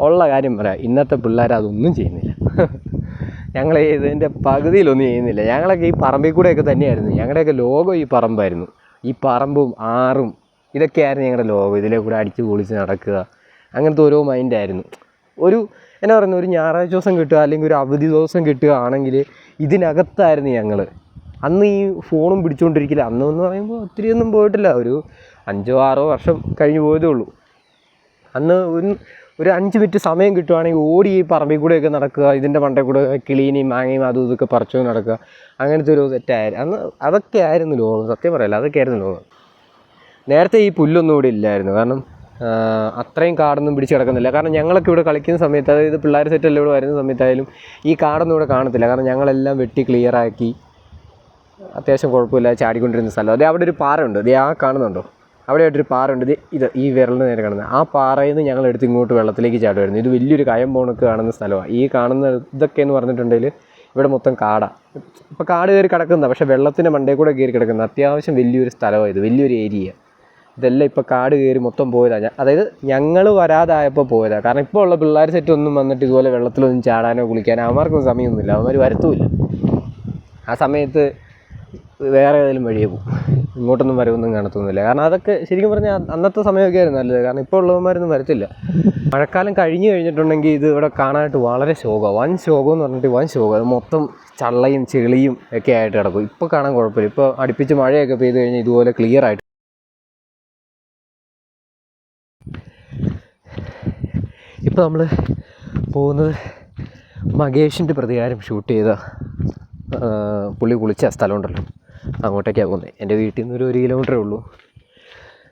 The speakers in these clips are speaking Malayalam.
ഉള്ള കാര്യം പറയാം, ഇന്നത്തെ പിള്ളേർ അതൊന്നും ചെയ്യുന്നില്ല. ഞങ്ങൾ ഇതിൻ്റെ പകുതിയിലൊന്നും ചെയ്യുന്നില്ല. ഞങ്ങളൊക്കെ ഈ പറമ്പിൽ കൂടെയൊക്കെ തന്നെയായിരുന്നു. ഞങ്ങളുടെയൊക്കെ ലോകം ഈ പറമ്പായിരുന്നു. ഈ പറമ്പും ആറും ഇതൊക്കെയായിരുന്നു ഞങ്ങളുടെ ലോകം. ഇതിലെ കൂടെ അടിച്ച് പൊളിച്ച് നടക്കുക, അങ്ങനത്തെ ഓരോ മൈൻഡായിരുന്നു. ഒരു എന്നാ പറയുന്നത്, ഒരു ഞായറാഴ്ച ദിവസം കിട്ടുക അല്ലെങ്കിൽ ഒരു അവധി ദിവസം കിട്ടുകയാണെങ്കിൽ ഇതിനകത്തായിരുന്നു ഞങ്ങൾ. അന്ന് ഈ ഫോണും പിടിച്ചുകൊണ്ടിരിക്കില്ല. അന്നെന്ന് പറയുമ്പോൾ ഒത്തിരിയൊന്നും പോയിട്ടില്ല, ഒരു 5-6 വർഷം കഴിഞ്ഞ് പോയതേ ഉള്ളൂ. അന്ന് ഒരു 5 മിനിറ്റ് സമയം കിട്ടുവാണെങ്കിൽ ഓടി ഈ പറമ്പിൽ കൂടെയൊക്കെ നടക്കുക, ഇതിൻ്റെ മണ്ടയിൽ കൂടെ കിളീനെയും മാങ്ങയും അതും ഇതൊക്കെ പറിച്ചു നടക്കുക. അങ്ങനത്തെ ഒരു സെറ്റായിരുന്നു അന്ന്. അതൊക്കെ ആയിരുന്നു ലോകം, സത്യം പറയല്ല, അതൊക്കെ ആയിരുന്നു ലോകം. നേരത്തെ ഈ പുല്ലൊന്നും ഇവിടെ ഇല്ലായിരുന്നു, കാരണം അത്രയും കാടൊന്നും പിടിച്ച് കിടക്കുന്നില്ല. കാരണം ഞങ്ങളൊക്കെ ഇവിടെ കളിക്കുന്ന സമയത്ത്, അതായത് പിള്ളേർ സെറ്റെല്ലാം ഇവിടെ വരുന്ന സമയത്തായാലും ഈ കാടൊന്നും ഇവിടെ കാണത്തില്ല. കാരണം ഞങ്ങളെല്ലാം വെട്ടി ക്ലിയറാക്കി അത്യാവശ്യം കുഴപ്പമില്ല ചാടിക്കൊണ്ടിരുന്ന സ്ഥലം. അതേ അവിടെ ഒരു പാറയുണ്ട്, അതേ ആ കാണുന്നുണ്ടോ, അവിടെയായിട്ടൊരു പാറയുണ്ട്. ഈ വിരലിന് നേരെ കാണുന്നത് ആ പാറയിൽ നിന്ന് ഞങ്ങൾ എടുത്ത് ഇങ്ങോട്ട് വെള്ളത്തിലേക്ക് ചാടുമായിരുന്നു. ഇത് വലിയൊരു കയം പോണക്ക് കാണുന്ന സ്ഥലമാണ്. ഈ കാണുന്ന ഇതൊക്കെ എന്ന് പറഞ്ഞിട്ടുണ്ടെങ്കിൽ ഇവിടെ മൊത്തം കാടാണ്. ഇപ്പോൾ കാട് കയറി കിടക്കുന്ന, പക്ഷേ വെള്ളത്തിൻ്റെ മണ്ടയിൽ കൂടെ കയറി കിടക്കുന്ന അത്യാവശ്യം വലിയൊരു സ്ഥലമാണ് ഇത്, വലിയൊരു ഏരിയ. ഇതെല്ലാം ഇപ്പോൾ കാട് കയറി മൊത്തം പോയതാണ്. അതായത് ഞങ്ങൾ വരാതായപ്പോൾ പോയതാണ്. കാരണം ഇപ്പോൾ ഉള്ള പിള്ളേർ സെറ്റൊന്നും വന്നിട്ട് ഇതുപോലെ വെള്ളത്തിലൊന്നും ചാടാനോ കുളിക്കാനോ അവന്മാർക്കൊന്നും സമയമൊന്നുമില്ല, അവന്മാർ വരത്തുമില്ല. ആ സമയത്ത് വേറെ ഏതെങ്കിലും വഴിയേ പോകും, ഇങ്ങോട്ടൊന്നും വരവൊന്നും കാണത്തൊന്നുമില്ല. കാരണം അതൊക്കെ ശരിക്കും പറഞ്ഞാൽ അന്നത്തെ സമയമൊക്കെ ആയിരുന്നു നല്ലത്. കാരണം ഇപ്പോൾ ഉള്ളവന്മാരൊന്നും വരത്തില്ല. മഴക്കാലം കഴിഞ്ഞിട്ടുണ്ടെങ്കിൽ ഇത് ഇവിടെ കാണാനായിട്ട് വളരെ ശോകമാണ്. വൻ ശോകം എന്ന് പറഞ്ഞിട്ട് വൻ ശോകം. അത് മൊത്തം ചള്ളയും ചെളിയും ഒക്കെ ആയിട്ട് കിടക്കും. ഇപ്പോൾ കാണാൻ കുഴപ്പമില്ല. ഇപ്പോൾ അടുപ്പിച്ച് മഴയൊക്കെ പെയ്ത് കഴിഞ്ഞാൽ ഇതുപോലെ ക്ലിയർ ആയിട്ട്. ഇപ്പോൾ നമ്മൾ പോകുന്നത് മകേഷിൻ്റെ പ്രതികാരം ഷൂട്ട് ചെയ്ത പുള്ളി കുളിച്ച സ്ഥലമുണ്ടല്ലോ, അങ്ങോട്ടേക്കാണ് പോകുന്നത്. എൻ്റെ വീട്ടിൽ നിന്ന് ഒരു 1 കിലോമീറ്ററേ ഉള്ളൂ.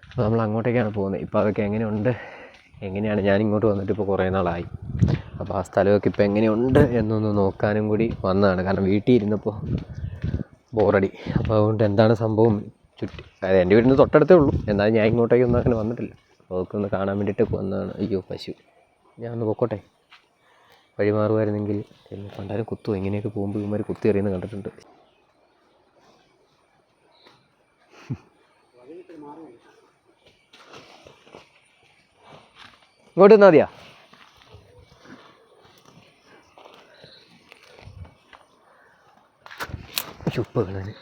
അപ്പോൾ നമ്മൾ അങ്ങോട്ടേക്കാണ് പോകുന്നത്. ഇപ്പോൾ അതൊക്കെ എങ്ങനെയാണ് ഞാനിങ്ങോട്ട് വന്നിട്ട് ഇപ്പോൾ കുറേ നാളായി. അപ്പോൾ ആ സ്ഥലമൊക്കെ ഇപ്പോൾ എങ്ങനെയുണ്ട് എന്നൊന്ന് നോക്കാനും കൂടി വന്നതാണ്. കാരണം വീട്ടിൽ ഇരുന്നപ്പോൾ ബോറടി. അപ്പോൾ അതുകൊണ്ട് എന്താണ് സംഭവം അതായത് എൻ്റെ വീട്ടിൽ നിന്ന് തൊട്ടടുത്തേ ഉള്ളൂ, എന്നാലും ഞാൻ ഇങ്ങോട്ടേക്കൊന്നും അങ്ങനെ വന്നിട്ടില്ല. അപ്പോൾ അതൊക്കെ ഒന്ന് കാണാൻ വേണ്ടിയിട്ടൊക്കെ വന്നതാണ്. അയ്യോ പശു, ഞാനൊന്ന് പൊക്കോട്ടെ, വഴി മാറുമായിരുന്നെങ്കിൽ. എന്നെ കണ്ടാലും കുത്തും, എങ്ങനെയൊക്കെ പോകുമ്പോൾ ഇവന്മാർ കുത്തി എറിയുന്നത് കണ്ടിട്ടുണ്ട്. ഇങ്ങോട്ട് നിന്നാൽ മതിയാ. ഉപ്പ് വേണേ.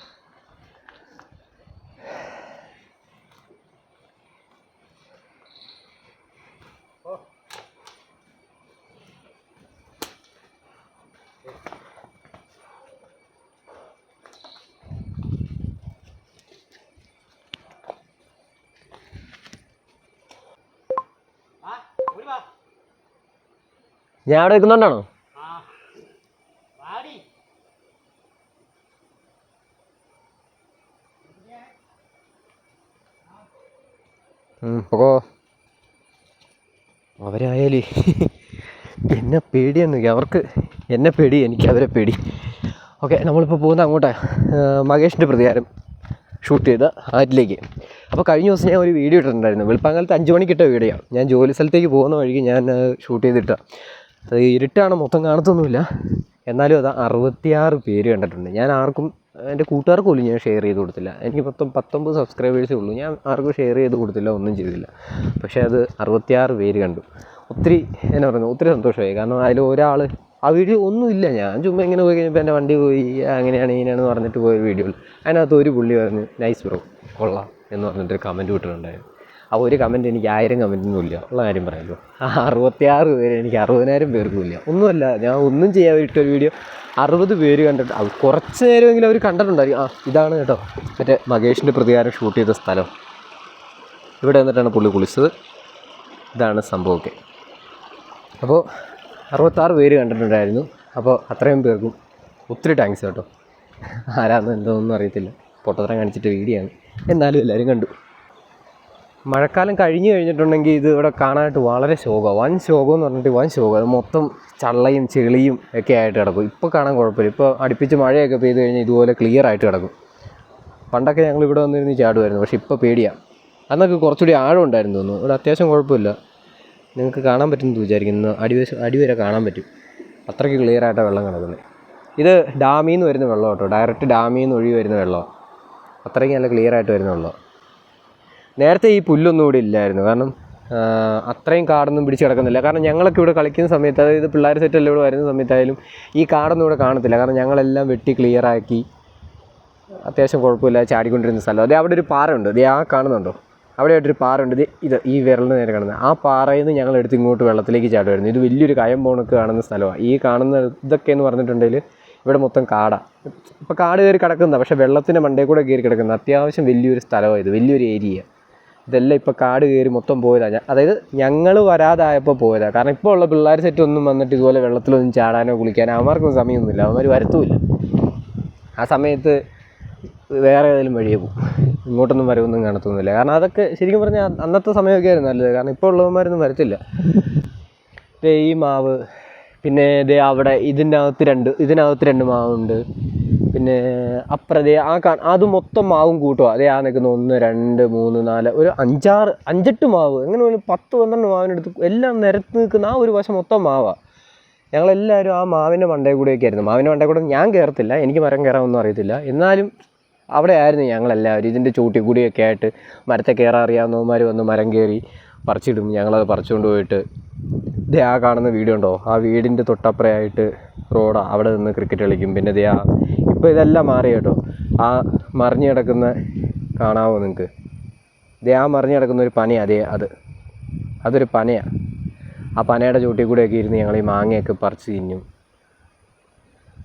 ഞാൻ അവിടെ നിൽക്കുന്നുണ്ടാണോ? പൊക്കോ. അവരായാലേ എന്നെ പേടിയൊന്നുമില്ല, അവർക്ക് എന്നെ പേടി, എനിക്ക് അവരെ പേടി. ഓക്കെ, നമ്മളിപ്പോൾ പോകുന്നത് അങ്ങോട്ടാണ്, മകേഷിൻ്റെ പ്രതികാരം ഷൂട്ട് ചെയ്ത ആറ്റിലേക്ക്. അപ്പോൾ കഴിഞ്ഞ ദിവസം ഞാൻ ഒരു വീഡിയോ ഇട്ടിട്ടുണ്ടായിരുന്നു. വെളുപ്പാങ്കാലത്ത് 5 മണിക്ക് ഇട്ട വീഡിയോ. ഞാൻ ജോലി സ്ഥലത്തേക്ക് പോകുന്ന വഴിക്ക് ഞാൻ ഷൂട്ട് ചെയ്തിട്ടാണ്. അത് ഇരുട്ടാണ്, മൊത്തം കാണത്തൊന്നുമില്ല. എന്നാലും അത് 66 പേര് കണ്ടിട്ടുണ്ട്. ഞാൻ ആർക്കും, എൻ്റെ കൂട്ടുകാർക്ക് പോലും ഞാൻ ഷെയർ ചെയ്ത് കൊടുത്തില്ല. എനിക്ക് 19 സബ്സ്ക്രൈബേഴ്സേ ഉള്ളൂ. ഞാൻ ആർക്കും ഷെയർ ചെയ്ത് കൊടുത്തില്ല, ഒന്നും ചെയ്തില്ല. പക്ഷേ അത് 66 പേര് കണ്ടു. ഒത്തിരി എന്നാ പറയുന്നത്, ഒത്തിരി സന്തോഷമായി. കാരണം അതിൽ ഒരാൾ ആ വീഡിയോ ഒന്നുമില്ല, ഞാൻ ചുമ്മാ ഇങ്ങനെ പോയി കഴിഞ്ഞപ്പോൾ എൻ്റെ വണ്ടി പോയി അങ്ങനെയാണ് ഇങ്ങനെയാണെന്ന് പറഞ്ഞിട്ട് പോയൊരു വീഡിയോ. അതിനകത്ത് ഒരു പുള്ളി പറഞ്ഞു നൈസ് ബ്രോ, കൊള്ളാം എന്ന് പറഞ്ഞിട്ടൊരു കമൻറ്റ് വിട്ടിട്ടുണ്ടായിരുന്നു. ആ ഒരു കമൻറ്റ് എനിക്ക് 1000 കമൻറ്റൊന്നും ഇല്ല, ഉള്ള കാര്യം പറയാമല്ലോ. ആ 66 പേര് എനിക്ക് 60,000 പേർക്കും ഇല്ല. ഒന്നുമല്ല, ഞാൻ ഒന്നും ചെയ്യാൻ ഇട്ടൊരു വീഡിയോ 60 പേര് കണ്ടിട്ട്, അത് കുറച്ച് നേരമെങ്കിലും അവർ കണ്ടിട്ടുണ്ടായിരിക്കും. ഇതാണ് കേട്ടോ മറ്റേ മകേഷിൻ്റെ പ്രതികാരം ഷൂട്ട് ചെയ്ത സ്ഥലം. ഇവിടെ വന്നിട്ടാണ് പുള്ളി കുളിച്ചത്. ഇതാണ് സംഭവമൊക്കെ. അപ്പോൾ 66 പേര് കണ്ടിട്ടുണ്ടായിരുന്നു. അപ്പോൾ അത്രയും പേർക്കും ഒത്തിരി താങ്ക്സ് കേട്ടോ. ആരാന്ന് എന്തോന്നും അറിയത്തില്ല, പൊട്ടത്തരം കാണിച്ചിട്ട് വീഡിയോ ആണ്, എന്നാലും എല്ലാവരും കണ്ടു. മഴക്കാലം കഴിഞ്ഞിട്ടുണ്ടെങ്കിൽ ഇത് ഇവിടെ കാണാനായിട്ട് വളരെ ശോകമാണ്. വൻ ശോകം എന്ന് പറഞ്ഞിട്ട് വൻ ശോകം. അത് മൊത്തം ചള്ളയും ചെളിയും ഒക്കെ ആയിട്ട് കിടക്കും. ഇപ്പോൾ കാണാൻ കുഴപ്പമില്ല. ഇപ്പോൾ അടുപ്പിച്ച് മഴയൊക്കെ പെയ്ത് കഴിഞ്ഞാൽ ഇതുപോലെ ക്ലിയർ ആയിട്ട് കിടക്കും. പണ്ടൊക്കെ ഞങ്ങൾ ഇവിടെ വന്നിരുന്ന് ചാടുമായിരുന്നു, പക്ഷേ ഇപ്പോൾ പേടിയാണ്. അന്നൊക്കെ കുറച്ചുകൂടി ആഴം ഉണ്ടായിരുന്നു തോന്നുന്നു. ഇവിടെ അത്യാവശ്യം കുഴപ്പമില്ല. നിങ്ങൾക്ക് കാണാൻ പറ്റുമെന്ന് വിചാരിക്കുന്നു. അടിവരെ കാണാൻ പറ്റും, അത്രയ്ക്ക് ക്ലിയർ ആയിട്ടാണ് വെള്ളം കിടക്കുന്നത്. ഇത് ഡാമിൽ നിന്ന് വരുന്ന വെള്ളം കേട്ടോ, ഡയറക്റ്റ് ഡാമിൽ നിന്ന് ഒഴുകി വരുന്ന വെള്ളമാണ്. അത്രയ്ക്ക് നല്ല ക്ലിയർ ആയിട്ട് വരുന്ന വെള്ളം. നേരത്തെ ഈ പുല്ലൊന്നും ഇവിടെ ഇല്ലായിരുന്നു. കാരണം അത്രയും കാടൊന്നും പിടിച്ച് കിടക്കുന്നില്ല. കാരണം ഞങ്ങളൊക്കെ ഇവിടെ കളിക്കുന്ന സമയത്ത്, അതായത് പിള്ളേർ സെറ്റെല്ലാം ഇവിടെ വരുന്ന സമയത്തായാലും ഈ കാടൊന്നും ഇവിടെ കാണത്തില്ല. കാരണം ഞങ്ങളെല്ലാം വെട്ടി ക്ലിയറാക്കി അത്യാവശ്യം കുഴപ്പമില്ല ചാടിക്കൊണ്ടിരുന്ന സ്ഥലം. അതേ അവിടെ ഒരു പാറയുണ്ട്, ഇതേ ആ കാണുന്നുണ്ടോ, അവിടെ ആയിട്ടൊരു പാറയുണ്ട്. ഇത് ഈ വിരലിന് നേരെ കാണുന്നത് ആ പാറയിൽ നിന്ന് ഞങ്ങൾ എടുത്ത് ഇങ്ങോട്ട് വെള്ളത്തിലേക്ക് ചാടുമായിരുന്നു. ഇത് വലിയൊരു കയം പോണക്ക് കാണുന്ന സ്ഥലമാണ്. ഈ കാണുന്ന ഇതൊക്കെ എന്ന് പറഞ്ഞിട്ടുണ്ടെങ്കിൽ ഇവിടെ മൊത്തം കാടാണ്. ഇപ്പോൾ കാട് കയറി കിടക്കുന്ന, പക്ഷേ വെള്ളത്തിൻ്റെ മണ്ടയിൽ കൂടെ കയറി കിടക്കുന്ന അത്യാവശ്യം വലിയൊരു സ്ഥലമാണ് ഇത്, വലിയൊരു ഏരിയ. ഇതെല്ലാം ഇപ്പോൾ കാട് കയറി മൊത്തം പോയതാണ്. അതായത് ഞങ്ങൾ വരാതായപ്പോൾ പോയതാണ്. കാരണം ഇപ്പോൾ ഉള്ള പിള്ളേർ സെറ്റൊന്നും വന്നിട്ട് ഇതുപോലെ വെള്ളത്തിലൊന്നും ചാടാനോ കുളിക്കാനോ അവന്മാർക്കൊന്നും സമയമൊന്നുമില്ല, അവന്മാർ വരത്തുമില്ല. ആ സമയത്ത് വേറെ ഏതെങ്കിലും വഴിയേ പോകും, ഇങ്ങോട്ടൊന്നും വരവൊന്നും കാണത്തൊന്നുമില്ല. കാരണം അതൊക്കെ ശരിക്കും പറഞ്ഞാൽ അന്നത്തെ സമയമൊക്കെ ആയിരുന്നു നല്ലത്. കാരണം ഇപ്പോൾ ഉള്ളവന്മാരൊന്നും വരത്തില്ല. ഈ മാവ്, പിന്നെ ഇതേ അവിടെ ഇതിനകത്ത് രണ്ട് മാവുണ്ട്. പിന്നെ അപ്പുറത്തെ അത് മൊത്തം മാവും കൂട്ടുക. അതേ ആ നിൽക്കുന്ന 1 2 3 4 ഒരു 5-8 മാവ്, അങ്ങനെ ഒരു 10-12 മാവിനെടുത്ത് എല്ലാം നിരത്ത് നിൽക്കുന്ന ആ ഒരു വശം മൊത്തം മാവാണ്. ഞങ്ങളെല്ലാവരും ആ മാവിൻ്റെ മണ്ടയിൽ കൂടെയൊക്കെ ആയിരുന്നു. മാവിൻ്റെ മണ്ടയിൽ കൂടെ ഞാൻ കയറത്തില്ല, എനിക്ക് മരം കയറാനൊന്നും അറിയത്തില്ല. എന്നാലും അവിടെ ആയിരുന്നു ഞങ്ങളെല്ലാവരും. ഇതിൻ്റെ ചൂട്ടി കൂടിയൊക്കെ ആയിട്ട് മരത്തെ കയറാൻ അറിയാവുന്നവന്മാർ വന്ന് മരം കയറി പറിച്ചിടും. ഞങ്ങളത് പറിച്ചുകൊണ്ട് പോയിട്ട് ഇതേ ആ കാണുന്ന വീടുണ്ടോ, ആ വീടിൻ്റെ തൊട്ടപ്പുറയായിട്ട് റോഡാണ്, അവിടെ നിന്ന് ക്രിക്കറ്റ് കളിക്കും. പിന്നെ ഇതേ ഇപ്പോൾ ഇതെല്ലാം മാറി കേട്ടോ. ആ മറിഞ്ഞ് കിടക്കുന്ന കാണാമോ നിങ്ങൾക്ക്? ഇതേ ആ മറിഞ്ഞ് കിടക്കുന്ന ഒരു പനയാണ്. അതൊരു പനയാണ്. ആ പനയുടെ ചൂട്ടിൽ കൂടെയൊക്കെ ഇരുന്ന് ഞങ്ങൾ ഈ മാങ്ങയൊക്കെ പറിച്ച് തിന്നും.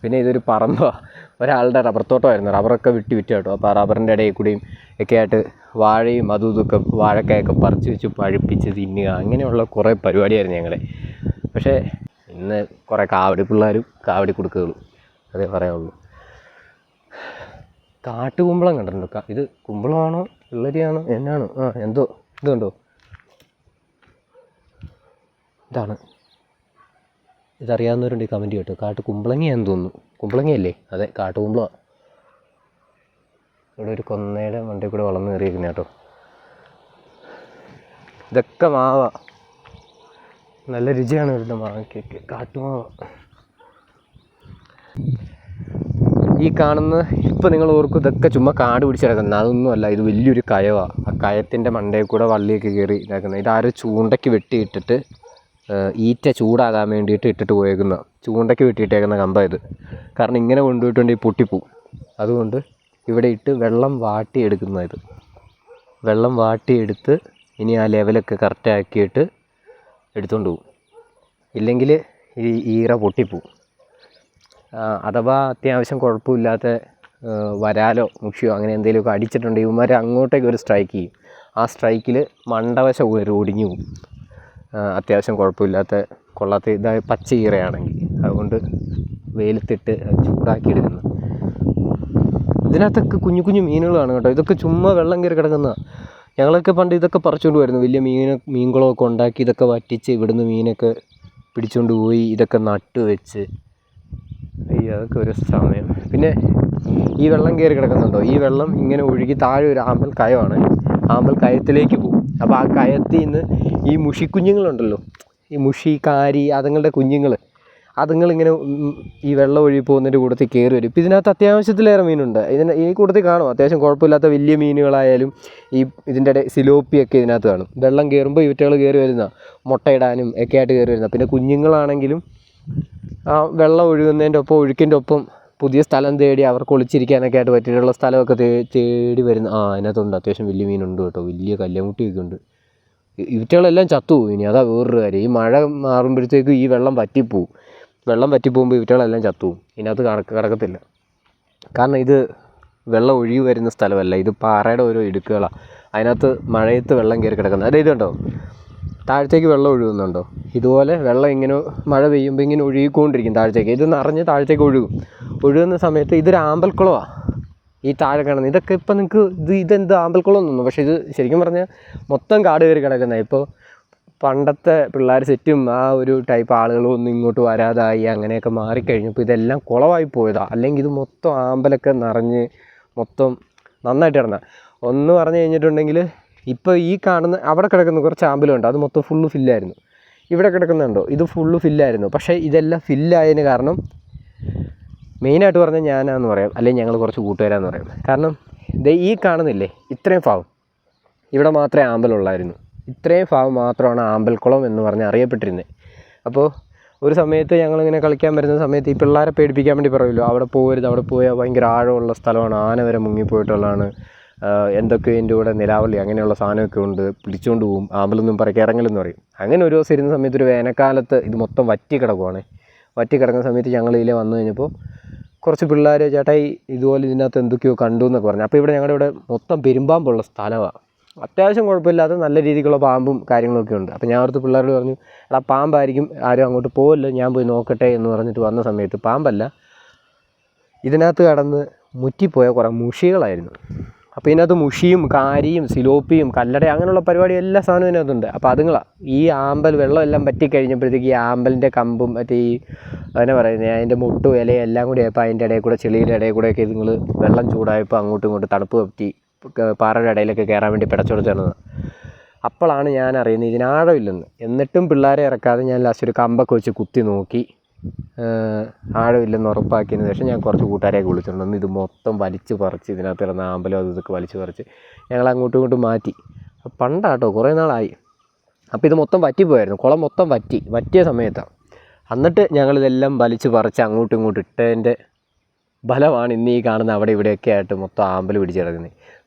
പിന്നെ ഇതൊരു പറമ്പാണ്, ഒരാളുടെ റബ്ബർ തോട്ടമായിരുന്നു. റബ്ബറൊക്കെ വിറ്റ് കേട്ടോ. അപ്പോൾ ആ റബ്ബറിൻ്റെ ഇടയിൽ കൂടിയും ഒക്കെ ആയിട്ട് വാഴയും അതും ഇതൊക്കെ വാഴക്കായൊക്കെ പറിച്ച് വെച്ച് പഴുപ്പിച്ച് തിന്നുക, അങ്ങനെയുള്ള കുറേ പരിപാടിയായിരുന്നു ഞങ്ങളെ. പക്ഷേ ഇന്ന് കുറേ കാവടി പിള്ളേരും കാവടി കൊടുക്കുകളും അതേ പറയാനുള്ളൂ. കാട്ടുകുമ്പളം കണ്ടിട്ടുണ്ടോ? ഇത് കുമ്പളമാണോ വെള്ളരിയാണോ എന്നാണോ? എന്തോ ഇതുണ്ടോ, ഇതാണ്. ഇതറിയാവുന്നവരുണ്ട് ഈ കമൻറ്റ് കേട്ടോ. കാട്ടു കുമ്പളങ്ങിയാന്ന് തോന്നുന്നു. കുമ്പളങ്ങിയല്ലേ? അതെ, കാട്ടുകുമ്പളമാണ്. ഇവിടെ ഒരു കൊന്നയുടെ മണ്ടയിൽ കൂടെ വളർന്ന് കയറിയിരിക്കുന്ന കേട്ടോ. ഇതൊക്കെ മാവ, നല്ല രുചിയാണ് ഇവിടുത്തെ മാങ്ങയ്ക്കൊക്കെ. കാട്ടുമാവ. ഈ കാണുന്ന ഇപ്പോൾ നിങ്ങൾ ഓർക്കും ഇതൊക്കെ ചുമ്മാ കാട് പിടിച്ച് കിടക്കുന്നത്. അതൊന്നുമല്ല, ഇത് വലിയൊരു കയവാണ്. ആ കയത്തിൻ്റെ മണ്ടയിൽ കൂടെ വള്ളിയൊക്കെ കയറി ഇതാക്കുന്നത്. ഇതാരും ചൂണ്ടയ്ക്ക് വെട്ടിയിട്ടിട്ട് ഈറ്റ ചൂടാകാൻ വേണ്ടിയിട്ട് ഇട്ടിട്ട് പോയേക്കുന്ന, ചൂണ്ടയ്ക്ക് വെട്ടിയിട്ടേക്കുന്ന കമ്പാണ് ഇത്. കാരണം ഇങ്ങനെ കൊണ്ടുപോയിട്ടുണ്ടെങ്കിൽ പൊട്ടിപ്പോവും. അതുകൊണ്ട് ഇവിടെ ഇട്ട് വെള്ളം വാട്ടിയെടുക്കുന്ന ഇത്. വെള്ളം വാട്ടിയെടുത്ത് ഇനി ആ ലെവലൊക്കെ കറക്റ്റാക്കിയിട്ട് എടുത്തുകൊണ്ട് പോകും. ഇല്ലെങ്കിൽ ഈ ഈറ പൊട്ടിപ്പോവും. അഥവാ അത്യാവശ്യം കുഴപ്പമില്ലാത്ത വരാലോ മുഷിയോ അങ്ങനെ എന്തെങ്കിലുമൊക്കെ അടിച്ചിട്ടുണ്ടെങ്കിൽ ഇവന്മാർ അങ്ങോട്ടേക്ക് ഒരു സ്ട്രൈക്ക് ചെയ്യും. ആ സ്ട്രൈക്കിൽ മണ്ടവശം ഒടിഞ്ഞു പോകും. അത്യാവശ്യം കുഴപ്പമില്ലാത്ത കൊള്ളാത്ത ഇതായ പച്ച ഈറയാണെങ്കിൽ. അതുകൊണ്ട് വെയിലത്തിട്ട് ചൂടാക്കി എടുക്കുന്നു. ഇതിനകത്തൊക്കെ കുഞ്ഞു കുഞ്ഞു മീനുകളാണ് കേട്ടോ. ഇതൊക്കെ ചുമ്മാ വെള്ളം കയറി കിടക്കുന്ന. ഞങ്ങളൊക്കെ പണ്ട് ഇതൊക്കെ പറിച്ചുകൊണ്ട് വരുന്നു. വലിയ മീൻകുളമൊക്കെ ഉണ്ടാക്കി ഇതൊക്കെ വറ്റിച്ച് ഇവിടുന്ന് മീനൊക്കെ പിടിച്ചുകൊണ്ട് പോയി ഇതൊക്കെ നട്ട് വെച്ച്. അയ്യോ, അതൊക്കെ ഒരു സമയം. പിന്നെ ഈ വെള്ളം കയറി കിടക്കുന്നുണ്ടോ? ഈ വെള്ളം ഇങ്ങനെ ഒഴുകി താഴെ ഒരു ആമ്പൽ കയമാണ്. ആമ്പൽ കയത്തിലേക്ക് പോകും. അപ്പോൾ ആ കയത്തിൽ നിന്ന് ഈ മുഷിക്കുഞ്ഞുങ്ങളുണ്ടല്ലോ, ഈ മുഷി കാരി അതുങ്ങളുടെ കുഞ്ഞുങ്ങൾ, അതുങ്ങളിങ്ങനെ ഈ വെള്ളം ഒഴുകി പോകുന്നതിൻ്റെ കൂട്ടത്തിൽ കയറി വരും. ഇപ്പോൾ ഇതിനകത്ത് അത്യാവശ്യത്തിലേറെ മീനുണ്ട്. ഈ കൂട്ടത്തിൽ കാണും അത്യാവശ്യം കുഴപ്പമില്ലാത്ത വലിയ മീനുകളായാലും ഇതിൻ്റെ ഇടയിൽ സിലോപ്പിയൊക്കെ ഇതിനകത്ത് കാണും. വെള്ളം കയറുമ്പോൾ ഇവറ്റകൾ കയറി വരുന്ന, മുട്ടയിടാനും ഒക്കെ ആയിട്ട് കയറി വരുന്ന. പിന്നെ കുഞ്ഞുങ്ങളാണെങ്കിലും ആ വെള്ളം ഒഴുകുന്നതിൻ്റെ ഒപ്പം ഒഴുക്കിൻ്റെ ഒപ്പം പുതിയ സ്ഥലം തേടി അവർക്ക് ഒളിച്ചിരിക്കാനൊക്കെ ആയിട്ട് പറ്റിയിട്ടുള്ള സ്ഥലമൊക്കെ തേടി വരുന്ന. അതിനകത്തുണ്ട് അത്യാവശ്യം വലിയ മീനുണ്ട് കേട്ടോ. വലിയ കല്ലുമുട്ടിയൊക്കെ ഉണ്ട്. ഇവറ്റകളെല്ലാം ചത്തുപോകും. ഇനി അതാ വേറൊരു കാര്യം. ഈ മഴ മാറുമ്പോഴത്തേക്കും ഈ വെള്ളം വറ്റിപ്പോവും. വെള്ളം വറ്റിപ്പോകുമ്പോൾ ഇവറ്റകളെല്ലാം ചത്തുപോകും. ഇതിനകത്ത് കിടക്കത്തില്ല. കാരണം ഇത് വെള്ളം ഒഴുകി വരുന്ന സ്ഥലമല്ല, ഇത് പാറയുടെ ഓരോ ഇടുക്കുകളാണ്. അതിനകത്ത് മഴയത്ത് വെള്ളം കയറി കിടക്കുന്നത്. അതായത് കണ്ടോ, താഴത്തേക്ക് വെള്ളം ഒഴുകുന്നുണ്ടോ? ഇതുപോലെ വെള്ളം ഇങ്ങനെ മഴ പെയ്യുമ്പോൾ ഇങ്ങനെ ഒഴുകിക്കൊണ്ടിരിക്കും താഴത്തേക്ക്. ഇത് നിറഞ്ഞ് താഴത്തേക്ക് ഒഴുകുന്ന സമയത്ത് ഇതൊരു ആമ്പൽക്കുളമാണ് ഈ താഴെ കാണുന്നത്. ഇതൊക്കെ ഇപ്പം നിങ്ങൾക്ക് ഇതെന്ത് ആമ്പൽക്കുളം തോന്നുന്നു, പക്ഷേ ഇത് ശരിക്കും പറഞ്ഞാൽ മൊത്തം കാട് കയറി കിടക്കുന്നത്. ഇപ്പോൾ പണ്ടത്തെ പിള്ളേർ സെറ്റും ആ ഒരു ടൈപ്പ് ആളുകളും ഒന്നും ഇങ്ങോട്ട് വരാതായി അങ്ങനെയൊക്കെ മാറിക്കഴിഞ്ഞപ്പോൾ ഇതെല്ലാം കുളമായി പോയതാണ്. അല്ലെങ്കിൽ ഇത് മൊത്തം ആമ്പലൊക്കെ നിറഞ്ഞ് മൊത്തം നന്നായിട്ട് കിടന്ന. ഒന്ന് പറഞ്ഞു കഴിഞ്ഞിട്ടുണ്ടെങ്കിൽ ഇപ്പോൾ ഈ കാണുന്ന അവിടെ കിടക്കുന്ന കുറച്ച് ആമ്പലുണ്ട്, അത് മൊത്തം ഫുള്ള് ഫില്ലായിരുന്നു. ഇവിടെ കിടക്കുന്നുണ്ടോ, ഇത് ഫുള്ള് ഫില്ലായിരുന്നു. പക്ഷേ ഇതെല്ലാം ഫില്ലായതിന് കാരണം മെയിനായിട്ട് പറഞ്ഞാൽ ഞാനാന്ന് പറയാം, അല്ലെങ്കിൽ ഞങ്ങൾ കുറച്ച് കൂട്ടുകാരാന്ന് പറയാം. കാരണം ഈ കാണുന്നില്ലേ ഇത്രയും ഭാഗം, ഇവിടെ മാത്രമേ ആമ്പലുള്ളായിരുന്നു. ഇത്രയും ഭാഗം മാത്രമാണ് ആമ്പൽക്കുളം എന്ന് പറഞ്ഞ് അറിയപ്പെട്ടിരുന്നത്. അപ്പോൾ ഒരു സമയത്ത് ഞങ്ങളിങ്ങനെ കളിക്കാൻ വരുന്ന സമയത്ത് ഈ പിള്ളേരെ പേടിപ്പിക്കാൻ വേണ്ടി പറയുമല്ലോ, അവിടെ പോകരുത്, അവിടെ പോയാൽ ഭയങ്കര ആഴമുള്ള സ്ഥലമാണ്, ആന വരെ മുങ്ങിപ്പോയിട്ടുള്ളതാണ്, എന്തൊക്കെ ഇതിൻ്റെ കൂടെ നിലാവള്ളി അങ്ങനെയുള്ള സാധനമൊക്കെ ഉണ്ട്, പിടിച്ചുകൊണ്ട് പോകും, ആമ്പലൊന്നും പറയ്ക്ക് ഇറങ്ങലെന്ന് പറയും. അങ്ങനെ ഒരു ദിവസം ഇരുന്ന സമയത്ത് ഒരു വേനൽക്കാലത്ത് ഇത് മൊത്തം വറ്റി കിടക്കുവാണ്. വറ്റി കിടക്കുന്ന സമയത്ത് ഞങ്ങൾ ഇതിലെ വന്നു കഴിഞ്ഞപ്പോൾ കുറച്ച് പിള്ളേർ ചേട്ടായി ഇതുപോലെ ഇതിനകത്ത് എന്തൊക്കെയോ കണ്ടു എന്നൊക്കെ പറഞ്ഞു. അപ്പോൾ ഇവിടെ ഞങ്ങളുടെ ഇവിടെ മൊത്തം പെരുമ്പാമ്പുള്ള സ്ഥലമാണ്. അത്യാവശ്യം കുഴപ്പമില്ലാതെ നല്ല രീതിക്കുള്ള പാമ്പും കാര്യങ്ങളൊക്കെ ഉണ്ട്. അപ്പോൾ ഞാൻ അവിടുത്തെ പിള്ളേരോട് പറഞ്ഞു, എടാ പാമ്പായിരിക്കും, ആരും അങ്ങോട്ട് പോകില്ല, ഞാൻ പോയി നോക്കട്ടെ എന്ന് പറഞ്ഞിട്ട് വന്ന സമയത്ത് പാമ്പല്ല, ഇതിനകത്ത് കടന്ന് മുറ്റിപ്പോയ കുറേ മുഷികളായിരുന്നു. അപ്പോൾ ഇതിനകത്ത് മുഷിയും കാരിയും സിലോപ്പിയും കല്ലട അങ്ങനെയുള്ള പരിപാടി എല്ലാ സാധനവും ഇതിനകത്തുണ്ട്. അപ്പോൾ അതുങ്ങളാണ് ഈ ആമ്പൽ വെള്ളം എല്ലാം പറ്റിക്കഴിഞ്ഞപ്പോഴത്തേക്ക് ഈ ആമ്പലിൻ്റെ കമ്പും മറ്റേ ഈ അതിനെ പറയുന്നത് അതിൻ്റെ മുട്ടും ഇലയും എല്ലാം കൂടി ആയപ്പോൾ അതിൻ്റെ ഇടയിൽ കൂടെ ചെളിയുടെ ഇടയിൽ കൂടെയൊക്കെ ഇതുങ്ങൾ വെള്ളം ചൂടായപ്പോൾ അങ്ങോട്ടും ഇങ്ങോട്ടും തണുപ്പ് പറ്റി പാറയുടെ ഇടയിലൊക്കെ കയറാൻ വേണ്ടി പിടച്ചെടുത്തത്. അപ്പോഴാണ് ഞാൻ അറിയുന്നത് ഇതിനാഴമില്ലെന്ന്. എന്നിട്ടും പിള്ളേരെ ഇറക്കാതെ ഞാൻ ലാസ്റ്റ് ഒരു കമ്പൊക്കെ വെച്ച് കുത്തി നോക്കി ആഴമില്ലെന്ന് ഉറപ്പാക്കിയതിന് ശേഷം ഞാൻ കുറച്ച് കൂട്ടുകാരെയൊക്കെ വിളിച്ചിട്ടുണ്ടെന്ന് ഇത് മൊത്തം വലിച്ച് പറിച്ച് ഇതിനകത്ത് കിടന്ന ആമ്പലം അത് ഇതൊക്കെ വലിച്ച് പറിച്ച് ഞങ്ങൾ അങ്ങോട്ടും ഇങ്ങോട്ടും മാറ്റി. പണ്ടാട്ടോ, കുറേ നാളായി. അപ്പോൾ ഇത് മൊത്തം വറ്റിപ്പോയായിരുന്നു, കുളം മൊത്തം വറ്റിയ സമയത്താണ്. എന്നിട്ട് ഞങ്ങളിതെല്ലാം വലിച്ച് പറിച്ച് അങ്ങോട്ടും ഇങ്ങോട്ടും ഇട്ടതിൻ്റെ ഫലമാണ് ഇന്ന് ഈ കാണുന്ന അവിടെ ഇവിടെയൊക്കെ ആയിട്ട് മൊത്തം ആമ്പൽ പിടിച്ച് കിടക്കുന്നത്.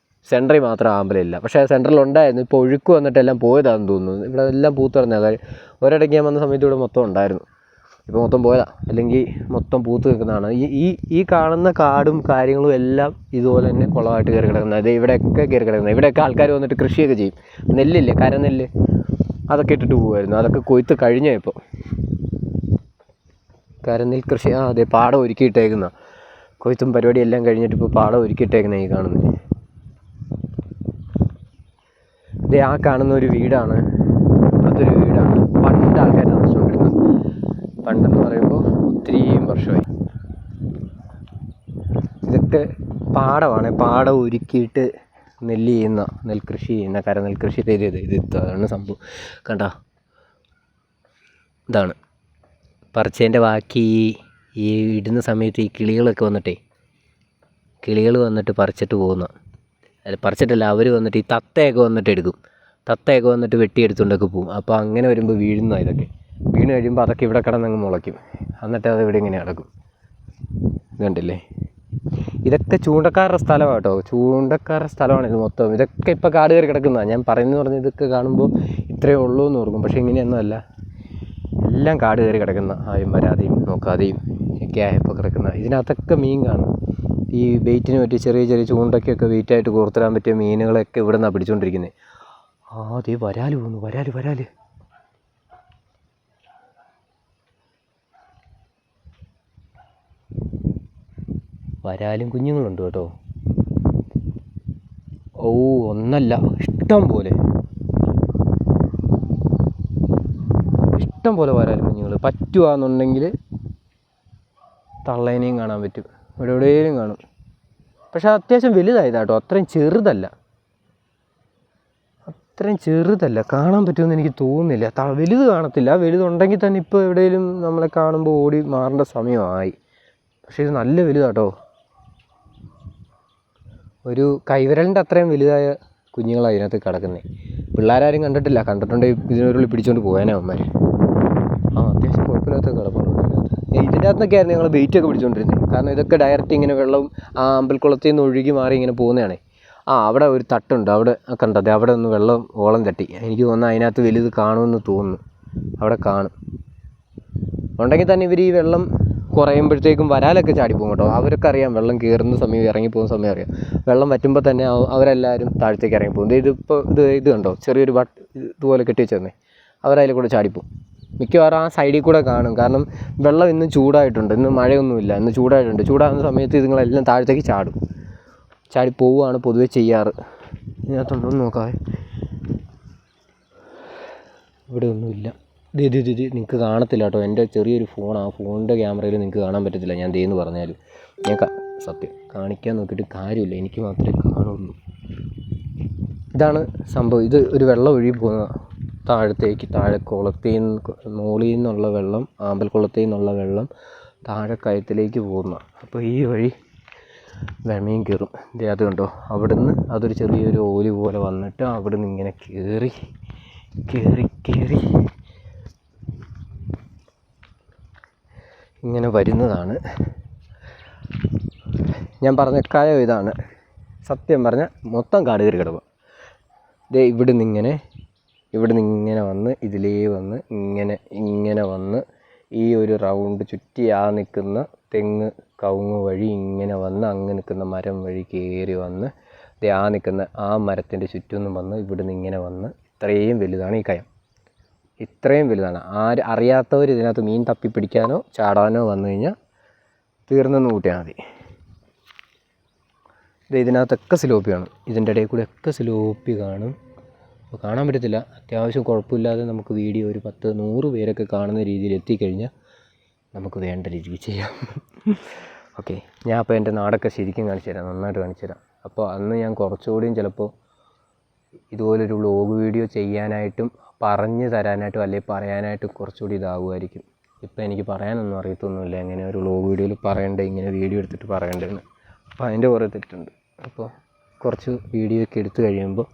സെൻറ്ററിൽ മാത്രം ആമ്പലില്ല, പക്ഷേ സെൻറ്ററിലുണ്ടായിരുന്നു. ഇപ്പോൾ ഒഴുക്ക് വന്നിട്ടെല്ലാം പോയതാണെന്ന് തോന്നുന്നു. ഇവിടെ എല്ലാം പൂത്ത് പറഞ്ഞാൽ ഒരിടയ്ക്ക് ഞാൻ വന്ന സമയത്ത് ഇവിടെ മൊത്തം ഉണ്ടായിരുന്നു, ഇപ്പോൾ മൊത്തം പോയതാ, അല്ലെങ്കിൽ മൊത്തം പൂത്ത് നിൽക്കുന്നതാണ്. ഈ കാണുന്ന കാടും കാര്യങ്ങളും എല്ലാം ഇതുപോലെ തന്നെ കുളമായിട്ട് കയറി കിടക്കുന്നത്. അത് ഇവിടെയൊക്കെ കയറി കിടക്കുന്നത്. ഇവിടെയൊക്കെ ആൾക്കാർ വന്നിട്ട് കൃഷിയൊക്കെ ചെയ്യും. നെല്ലില്ലേ, കരനെല്ല്, അതൊക്കെ ഇട്ടിട്ട് പോകുമായിരുന്നു. അതൊക്കെ കൊയ്ത്ത് കഴിഞ്ഞാൽ ഇപ്പോൾ കരനെൽ കൃഷി അതെ പാടം ഒരുക്കിയിട്ടേക്കുന്ന കൊയ്ത്തും പരിപാടി എല്ലാം കഴിഞ്ഞിട്ട് ഇപ്പോൾ പാടം ഒരുക്കിയിട്ടേക്കുന്ന ഈ കാണുന്നത്. ഇത് ആ കാണുന്ന ഒരു വീടാണ്, അതൊരു വീടാണ് പണ്ട് ആൾക്കാർ താമസിച്ചുകൊണ്ടിരുന്നത്. പണ്ടെന്ന് പറയുമ്പോൾ ഒത്തിരിയും വർഷമായി. ഇതൊക്കെ പാടമാണ്, പാടം ഒരുക്കിയിട്ട് നെൽകൃഷി ചെയ്യുന്ന കരനെൽകൃഷി ചെയ്തത്. ഇതാണ് സംഭവം. കണ്ടോ, ഇതാണ് പറിച്ചതിൻ്റെ ബാക്കി. ഈ ഇടുന്ന സമയത്ത് ഈ കിളികളൊക്കെ കിളികൾ വന്നിട്ട് പറിച്ചിട്ട് പോകുന്ന, അല്ല പറിച്ചിട്ടല്ല, അവർ വന്നിട്ട് ഈ തത്തയൊക്കെ വന്നിട്ട് എടുക്കും. തത്തയൊക്കെ വന്നിട്ട് വെട്ടിയെടുത്തുകൊണ്ടൊക്കെ പോകും. അപ്പോൾ അങ്ങനെ വരുമ്പോൾ വീഴുന്ന ഇതൊക്കെ വീണ് കഴിയുമ്പോൾ അതൊക്കെ ഇവിടെ കിടന്നങ്ങ് മുളയ്ക്കും. എന്നിട്ട് അത് ഇവിടെ ഇങ്ങനെ കിടക്കും. ഇതുണ്ടല്ലേ, ഇതൊക്കെ ചൂണ്ടക്കാരുടെ സ്ഥലമാണ് കേട്ടോ, ചൂണ്ടക്കാരുടെ സ്ഥലമാണ് ഇത് മൊത്തം. ഇതൊക്കെ ഇപ്പോൾ കാട് കയറി കിടക്കുന്നതാണ്. ഞാൻ പറയുന്നത് പറഞ്ഞ് ഇതൊക്കെ കാണുമ്പോൾ ഇത്രയേ ഉള്ളൂ എന്ന് ഓർക്കും, പക്ഷേ ഇങ്ങനെയൊന്നും അല്ല. എല്ലാം കാട് കയറി കിടക്കുന്ന, ആരും വരാതെയും നോക്കാതെയും ഒക്കെ ആയപ്പോൾ കിടക്കുന്ന. ഇതിനകത്തൊക്കെ മീൻ കാണും. ഈ വെയിറ്റിന് പറ്റിയ ചെറിയ ചെറിയ ചൂണ്ടയ്ക്കൊക്കെ വെയിറ്റായിട്ട് കോർത്തിടാൻ പറ്റിയ മീനുകളൊക്കെ ഇവിടെ നിന്നാണ് പിടിച്ചുകൊണ്ടിരിക്കുന്നത്. അതേ വരാല് പോകുന്നു, വരാല്. വരാലും കുഞ്ഞുങ്ങളുണ്ട് കേട്ടോ. ഒന്നല്ല, ഇഷ്ടം പോലെ വരാലും കുഞ്ഞുങ്ങൾ. പറ്റുകയെന്നുണ്ടെങ്കിൽ തള്ളേനെയും കാണാൻ പറ്റും, എവിടെയും കാണും. പക്ഷെ അത്യാവശ്യം വലുതായതാട്ടോ, അത്രയും ചെറുതല്ല. കാണാൻ പറ്റുമെന്ന് എനിക്ക് തോന്നുന്നില്ല. വലുത് കാണത്തില്ല. വലുതുണ്ടെങ്കിൽ തന്നെ ഇപ്പോൾ എവിടെയെങ്കിലും നമ്മളെ കാണുമ്പോൾ ഓടി മാറേണ്ട സമയമായി. പക്ഷേ ഇത് നല്ല വലുതാട്ടോ, ഒരു കൈവിരലിൻ്റെ അത്രയും വലുതായ കുഞ്ഞുങ്ങളാണ് ഇതിനകത്ത് കിടക്കുന്നത്. പിള്ളേരാരും കണ്ടിട്ടില്ല, കണ്ടിട്ടുണ്ടെങ്കിൽ ഇതിനൊരുള്ളി പിടിച്ചുകൊണ്ട് പോയാനേ അവന്മാർ. അത്യാവശ്യം കുഴപ്പമില്ലാത്ത കിടപ്പുണ്ട് ഇതിൻ്റെ അകത്തൊക്കെ ആയിരുന്നു ഞങ്ങൾ വെയിറ്റൊക്കെ പിടിച്ചുകൊണ്ടിരുന്നത്. കാരണം ഇതൊക്കെ ഡയറക്റ്റ് ഇങ്ങനെ വെള്ളം ആ അമ്പൽക്കുളത്തിൽ നിന്ന് ഒഴുകി മാറി ഇങ്ങനെ പോകുന്നതാണ്. അവിടെ ഒരു തട്ടുണ്ട്, അവിടെ കണ്ടത്, അവിടെ ഒന്ന് വെള്ളം ഓളം തട്ടി. എനിക്ക് തോന്നുന്നു അതിനകത്ത് വലുത് കാണുമെന്ന് തോന്നുന്നു. അവിടെ കാണും. ഉണ്ടെങ്കിൽ തന്നെ ഇവർ ഈ വെള്ളം കുറയുമ്പോഴത്തേക്കും വരാലൊക്കെ ചാടിപ്പോകും കേട്ടോ. അവരൊക്കെ അറിയാം വെള്ളം കയറുന്ന സമയം ഇറങ്ങിപ്പോകുന്ന സമയം അറിയാം. വെള്ളം വറ്റുമ്പോൾ തന്നെ അവരെല്ലാവരും താഴത്തേക്ക് ഇറങ്ങിപ്പോകും. ഇത് കണ്ടോ, ചെറിയൊരു ഇതുപോലെ കെട്ടി വെച്ചേന്നേ, അവരതിൽ കൂടെ ചാടിപ്പോകും. മിക്കവാറും ആ സൈഡിൽ കൂടെ കാണും. കാരണം വെള്ളം ഇന്ന് ചൂടായിട്ടുണ്ട്, ഇന്ന് മഴയൊന്നുമില്ല, ഇന്ന് ചൂടായിട്ടുണ്ട്. ചൂടാകുന്ന സമയത്ത് ഇതുങ്ങളെല്ലാം താഴത്തേക്ക് ചാടി പോവുകയാണ് പൊതുവെ ചെയ്യാറ്. ഇതിനകത്തുണ്ടോന്ന് നോക്കാവേ, ഇവിടെ ഒന്നുമില്ല. ഇത് നിങ്ങൾക്ക് കാണത്തില്ല കേട്ടോ, എൻ്റെ ചെറിയൊരു ഫോണാണ്. ആ ഫോണിൻ്റെ ക്യാമറയിൽ നിങ്ങൾക്ക് കാണാൻ പറ്റത്തില്ല ഞാൻ എന്ന് പറഞ്ഞാലും. ഞാൻ സത്യം കാണിക്കാൻ നോക്കിയിട്ട് കാര്യമില്ല, എനിക്ക് മാത്രമേ കാണുള്ളൂ. ഇതാണ് സംഭവം. ഇത് ഒരു വെള്ളം ഒഴുകി പോകുന്ന താഴെ കുളത്തിൽ നിന്ന് മുകളിൽ നിന്നുള്ള വെള്ളം, ആമ്പൽക്കുളത്തിൽ നിന്നുള്ള വെള്ളം താഴെ കയത്തിലേക്ക് പോകുന്ന. അപ്പോൾ ഈ വഴി മീൻ കയറും. അത് കണ്ടോ, അവിടെ നിന്ന് അതൊരു ചെറിയൊരു ഓലി പോലെ വന്നിട്ട് അവിടെ നിന്ന് ഇങ്ങനെ കയറി കയറി ഇങ്ങനെ വരുന്നതാണ്. ഞാൻ പറഞ്ഞ കായം ഇതാണ്. സത്യം പറഞ്ഞാൽ മൊത്തം കാട് കയറി കിടക്കുക. ദേ ഇവിടുന്ന് ഇങ്ങനെ വന്ന് ഇതിലേ വന്ന് ഇങ്ങനെ വന്ന് ഈ ഒരു റൗണ്ട് ചുറ്റി നിൽക്കുന്ന തെങ്ങ് കവുങ്ങ് വഴി ഇങ്ങനെ വന്ന് അങ്ങ് നിൽക്കുന്ന മരം വഴി കയറി വന്ന് ദേ നിൽക്കുന്ന ആ മരത്തിൻ്റെ ചുറ്റും വന്ന് ഇവിടുന്ന് ഇങ്ങനെ വന്ന് ഇത്രയും വലുതാണ് ഈ കയം. ഇത്രയും വലുതാണ്. അറിയാത്തവർ ഇതിനകത്ത് മീൻ തപ്പിപ്പിടിക്കാനോ ചാടാനോ വന്നു കഴിഞ്ഞാൽ തീർന്നെന്ന് കൂട്ടിയാൽ മതി. ഇതിനകത്തൊക്കെ സിലോപ്പി കാണും. ഇതിൻ്റെ ഇടയിൽ കൂടെ ഒക്കെ സിലോപ്പി കാണും. അപ്പോൾ കാണാൻ പറ്റത്തില്ല. അത്യാവശ്യം കുഴപ്പമില്ലാതെ നമുക്ക് വീഡിയോ ഒരു 10-100 പേരൊക്കെ കാണുന്ന രീതിയിൽ എത്തിക്കഴിഞ്ഞാൽ നമുക്ക് വേണ്ട രീതിക്ക് ചെയ്യാം. ഓക്കെ, ഞാൻ അപ്പോൾ എൻ്റെ നാടൊക്കെ ശരിക്കും കാണിച്ചു തരാം, നന്നായിട്ട് കാണിച്ചു തരാം. അപ്പോൾ അന്ന് ഞാൻ കുറച്ചുകൂടിയും ചിലപ്പോൾ ഇതുപോലൊരു വ്ളോഗ് വീഡിയോ ചെയ്യാനായിട്ടും പറഞ്ഞു തരാനായിട്ടും അല്ലെങ്കിൽ പറയാനായിട്ടും കുറച്ചുകൂടി ഇതാകുമായിരിക്കും. ഇപ്പോൾ എനിക്ക് പറയാനൊന്നും അറിയത്തൊന്നുമില്ല എങ്ങനെ ഒരു വ്ളോഗ് വീഡിയോയിൽ പറയണ്ടേ, ഇങ്ങനെ വീഡിയോ എടുത്തിട്ട് പറയണ്ടേന്ന്. അപ്പോൾ അതിൻ്റെ കുറേ തെറ്റുണ്ട്. അപ്പോൾ കുറച്ച് വീഡിയോ ഒക്കെ എടുത്തു കഴിയുമ്പോൾ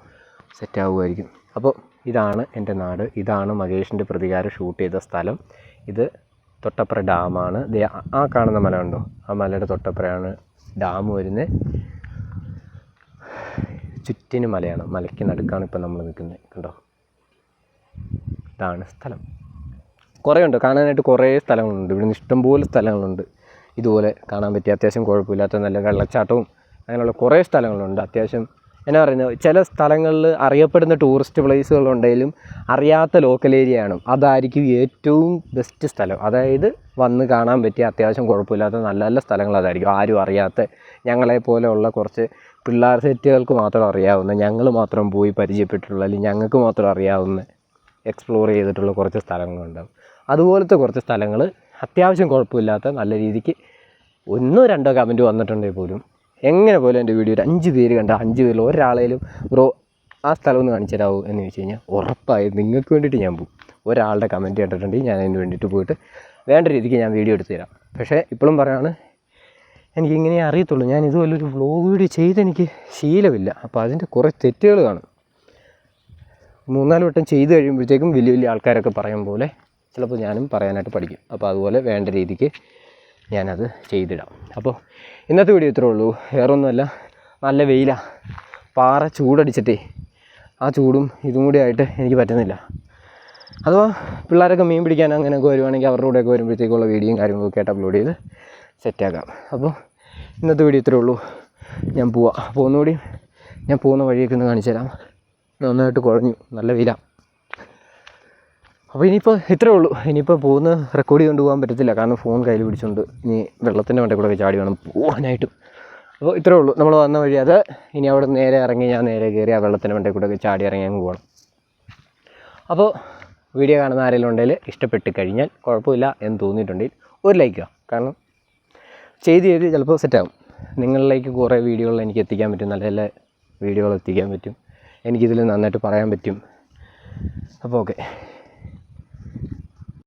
സെറ്റാകുമായിരിക്കും. അപ്പോൾ ഇതാണ് എൻ്റെ നാട്. ഇതാണ് മകേഷിൻ്റെ പ്രതികാരം ഷൂട്ട് ചെയ്ത സ്ഥലം. ഇത് തൊട്ടപ്പുറ ഡാമാണ്. ആ കാണുന്ന മല ഉണ്ടോ, ആ മലയുടെ തൊട്ടപ്പുറയാണ് ഡാം വരുന്നത്. ചുറ്റിന് മലയാണ്, മലയ്ക്ക് നടുക്കാണ് ഇപ്പം നമ്മൾ നിൽക്കുന്നത്. കണ്ടോ, ഇതാണ് സ്ഥലം. കുറേ ഉണ്ട് കാണാനായിട്ട്, കുറേ സ്ഥലങ്ങളുണ്ട്. ഇവിടുന്ന് ഇഷ്ടംപോലെ സ്ഥലങ്ങളുണ്ട് ഇതുപോലെ കാണാൻ പറ്റിയ അത്യാവശ്യം കുഴപ്പമില്ലാത്ത നല്ല വെള്ളച്ചാട്ടവും അങ്ങനെയുള്ള കുറേ സ്ഥലങ്ങളുണ്ട്. അത്യാവശ്യം എന്നാ പറയുന്നത്, ചില സ്ഥലങ്ങളിൽ അറിയപ്പെടുന്ന ടൂറിസ്റ്റ് പ്ലേസുകളുണ്ടെങ്കിലും അറിയാത്ത ലോക്കൽ ഏരിയയാണ്. അതായിരിക്കും ഏറ്റവും ബെസ്റ്റ് സ്ഥലം. അതായത് വന്ന് കാണാൻ പറ്റിയ അത്യാവശ്യം കുഴപ്പമില്ലാത്ത നല്ല നല്ല സ്ഥലങ്ങൾ അതായിരിക്കും. ആരും അറിയാത്ത, ഞങ്ങളെപ്പോലെയുള്ള കുറച്ച് പിള്ളേർ സെറ്റുകൾക്ക് മാത്രം അറിയാവുന്ന, ഞങ്ങൾ മാത്രം പോയി പരിചയപ്പെട്ടിട്ടുള്ള, അല്ലെങ്കിൽ ഞങ്ങൾക്ക് മാത്രം അറിയാവുന്ന, എക്സ്പ്ലോർ ചെയ്തിട്ടുള്ള കുറച്ച് സ്ഥലങ്ങളുണ്ടാകും. അതുപോലത്തെ കുറച്ച് സ്ഥലങ്ങൾ അത്യാവശ്യം കുഴപ്പമില്ലാത്ത നല്ല രീതിക്ക് 1-2 കമൻറ്റ് വന്നിട്ടുണ്ടെങ്കിൽ പോലും എങ്ങനെ പോലും എൻ്റെ വീഡിയോ ഒരു 5 പേര് കണ്ട 5 പേരിൽ ഒരാളേലും ബ്രോ ആ സ്ഥലം ഒന്ന് കാണിച്ചു തരാമോ എന്ന് ചോദിച്ചു കഴിഞ്ഞാൽ ഉറപ്പായും നിങ്ങൾക്ക് വേണ്ടിയിട്ട് ഞാൻ പോകും. ഒരാളുടെ കമൻറ്റ് കണ്ടിട്ടുണ്ടെങ്കിൽ ഞാൻ അതിന് വേണ്ടിയിട്ട് പോയിട്ട് വേണ്ട രീതിക്ക് ഞാൻ വീഡിയോ എടുത്ത് തരാം. പക്ഷേ ഇപ്പോഴും പറയുകയാണ്, എനിക്കിങ്ങനെ അറിയത്തുള്ളൂ. ഞാൻ ഇതുപോലൊരു വ്ളോഗ് വീഡിയോ ചെയ്തെനിക്ക് ശീലമില്ല. അപ്പോൾ അതിൻ്റെ കുറേ തെറ്റുകൾ കാണും. 3-4 വട്ടം ചെയ്ത് കഴിയുമ്പോഴത്തേക്കും വലിയ വലിയ ആൾക്കാരൊക്കെ പറയും പോലെ ചിലപ്പോൾ ഞാനും പറയാനായിട്ട് പഠിക്കും. അപ്പോൾ അതുപോലെ വേണ്ട രീതിക്ക് ഞാനത് ചെയ്തിടാം. അപ്പോൾ ഇന്നത്തെ വീഡിയോ ഇത്രേ ഉള്ളൂ. വേറൊന്നുമല്ല, നല്ല വെയിലാണ്, പാറ ചൂടടിച്ചിട്ടേ ആ ചൂടും ഇതും കൂടി ആയിട്ട് എനിക്ക് പറ്റുന്നില്ല. അഥവാ പിള്ളേരൊക്കെ മീൻ പിടിക്കാൻ അങ്ങനെയൊക്കെ വരുവാണെങ്കിൽ അവരുടെ കൂടെയൊക്കെ വരുമ്പോഴത്തേക്കുള്ള വീഡിയോയും കാര്യങ്ങളൊക്കെ ആയിട്ട് അപ്ലോഡ് ചെയ്ത് സെറ്റാക്കാം. അപ്പോൾ ഇന്നത്തെ വീഡിയോ ഇത്രേ ഉള്ളൂ. ഞാൻ പോവാം. അപ്പോൾ ഒന്നുകൂടി ഞാൻ പോകുന്ന വഴിയൊക്കെ ഒന്ന് കാണിച്ചു തരാം. നന്നായിട്ട് കുഴഞ്ഞു, നല്ല വെയിലാണ്. അപ്പോൾ ഇനിയിപ്പോൾ ഇത്രേ ഉള്ളൂ. ഇനിയിപ്പോൾ പോകുന്ന റെക്കോർഡ് ചെയ്തുകൊണ്ട് പോകാൻ പറ്റത്തില്ല, കാരണം ഫോൺ കയ്യിൽ പിടിച്ചുകൊണ്ട് ഇനി വെള്ളത്തിൻ്റെ മണ്ടയിൽ കൂടെ ചാടി വേണം പോകാനായിട്ടും. അപ്പോൾ ഇത്രേ ഉള്ളൂ. നമ്മൾ വന്ന വഴി അത്. ഇനി അവിടെ നേരെ ഇറങ്ങി ഞാൻ നേരെ കയറി ആ വെള്ളത്തിൻ്റെ മണ്ടയിൽ കൂടെ ചാടി ഇറങ്ങി അങ്ങ് പോകണം. അപ്പോൾ വീഡിയോ കാണുന്ന ആരെങ്കിലും ഉണ്ടെങ്കിൽ ഇഷ്ടപ്പെട്ട് കഴിഞ്ഞാൽ, കുഴപ്പമില്ല എന്ന് തോന്നിയിട്ടുണ്ടെങ്കിൽ ഒരു ലൈക്ക്. കാരണം ചെയ്ത് ചിലപ്പോൾ സെറ്റാകും. നിങ്ങളിലേക്ക് കുറേ വീഡിയോകൾ എനിക്ക് എത്തിക്കാൻ പറ്റും, നല്ല നല്ല വീഡിയോകൾ എത്തിക്കാൻ പറ്റും. എനിക്കിതിൽ നന്നായിട്ട് പറയാൻ പറ്റും. അപ്പോൾ ഓക്കെ.